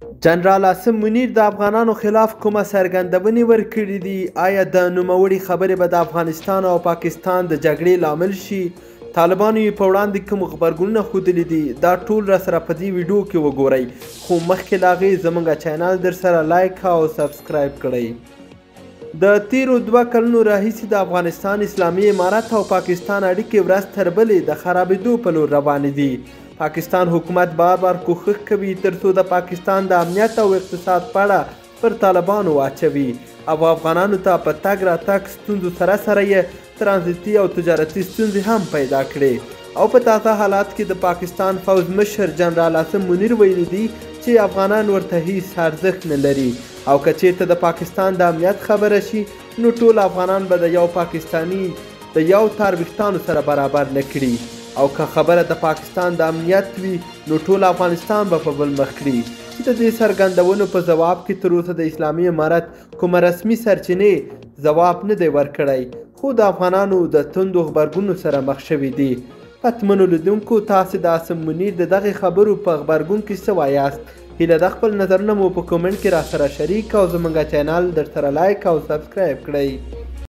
جنرال عاصم منیر د افغانانو خلاف کومه څرګندونې ورکړې دي؟ آیا د نوموړې خبرې به د افغانستان او پاکستان د جګړې لامل شي؟ طالبانو یې په وړاندې کوم غبرګونونه ښودلي دي؟ دا ټول راسره په دې ویډیو کې وګورئ، خو مخکې له هغې زموږ چینل درسره لایک او سبسکرایب کړئ. د تیرو 2 کلونو راهیسې د افغانستان اسلامي امارت او پاکستان اړیکې ورځ تر بلې د خرابېدو په لور روانې دي. پاکستان حکومت بار کوښښ کوي ترڅو د پاکستان د امنیت او اقتصاد په اړه پر طالبانو واچوي او افغانانو ته په تګ راتګ ستونزو سره یې ترانزیتي او تجارتي ستونزې هم پیدا کړې او په تازه حالات کې د پاکستان پوځ مشر جنرال عاصم منیر ویلي دي چې افغانان ورته هیڅ ارزښت نه لري او که چیرته د پاکستان د امنیت خبره شي نو ټول افغانان به د یو پاکستاني د یو تار ویښتانو سره برابر نه کړي او که خبره د پاکستان د امنیت وي نو ټول افغانستان به په بل مخ کړي چې د دې څرګندونو په ځواب کې تر اوسه د اسلامي امارت کومه رسمي سرچینې ځواب نه دی ورکړی، خو د افغانانو د توندو غبرګونو سره مخ شوي دي. پتمنو لیدونکو، تاسې د عاصم منیر د دغې خبرو په غبرګون کې څه وایاست؟ هیله ده خپل نظرونه مو په کومنټ کې راسره شریک او زموږ چینل درسره لایک او سبسکرایب کړئ.